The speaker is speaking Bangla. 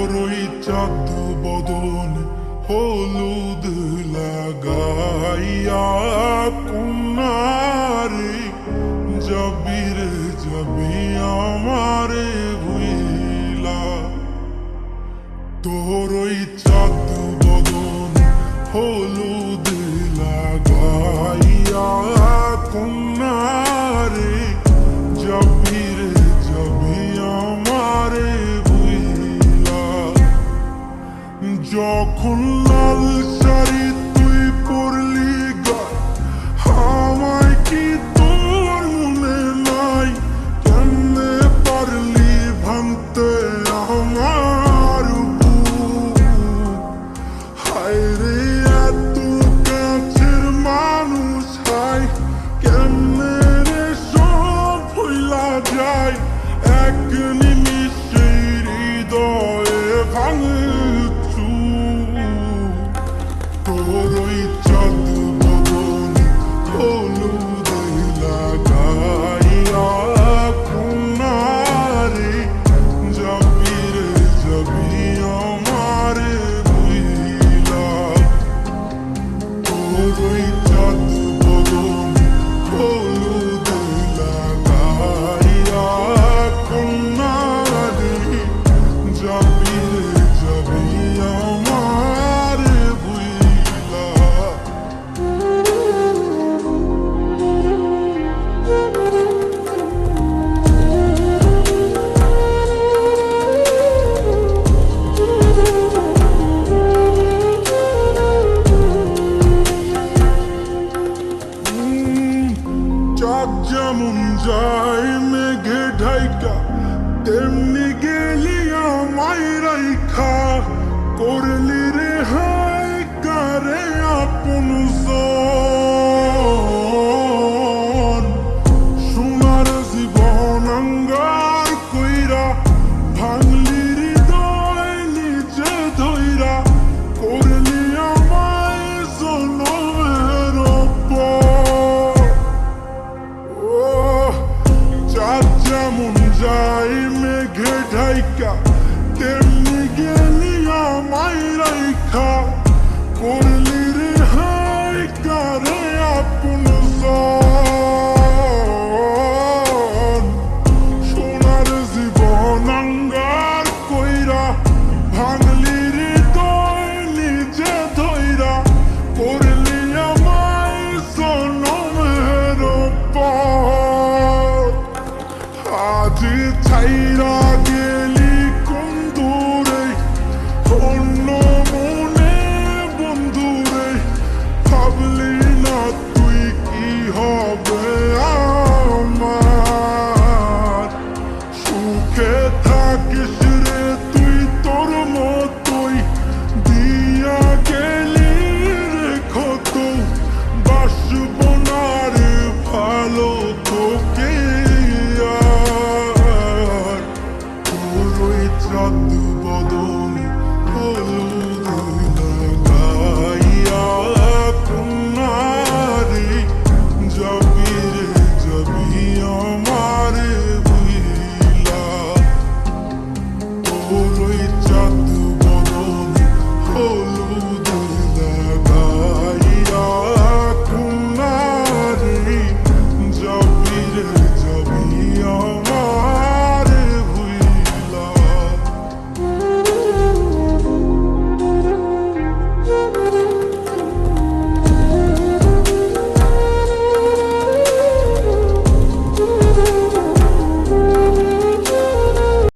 তোরই চাঁদ বদন হলুদ লাগাইয়া কন্যারে যাবি রে যাবি আমারে ভুইলা। তোরই চাঁদ বদন হলুদ লাগাইয়া কন্যারে যাবি রে যাবি আমারে ভুইলা। যখন লাল শাড়ি তুই পরলি গায় আমায় কি তোর মনে নাই? কেমনে পারলি ভাঙতে আমার বুক? হায় রে এত কাছের মানুষ হায় কেমনে রে সব ভুইলা যায়? এক নিমিষে হৃদয়ে ভাঙে তোরই চাঁদ বদন হলুদ লাগাইয়া কন্যারে যাবি রে যাবি আমারে ভুইলা। তোরই চাঁদ বদন হলুদ লাগাইয়া কন্যারে যাবি রে যাবি আমারে ভুইলা। চাঁদ যেমন যায় মেঘে ঢাইকা তেমনি গেলি আমায় রাইখা। করলি রে হায় কারে আপন জন সোনার জীবন অঙ্গার কইরা ভাঙলি হৃদয় নিচে ধইরা। করলি আমায় জনমের পর চাঁদ যেমন যায় মেঘে ঢাইকা তেমনি গেলি আমায় রাইখা। করলি রে হায় কারে আপন জন সোনার জীবন অঙ্গার কইরা ভাঙলি হৃদয় নিজে ধইরা। করলি আমায় জনমের পর আজি ছাইরা গেলি কোন দূরে অন্য মনে বন্ধুরে। ভাবলি না তুই কি হবে আমার? সুখে থাকিস রে তুই তোর মতোই দিয়া গেলি রে ক্ষত। বাসব না রে ভালো তোকে আর। তোরই চাঁদ বদন হলুদ লাগাইয়া কন্যারে যাবি রে যাবি আমারে ভুইলা। তোরই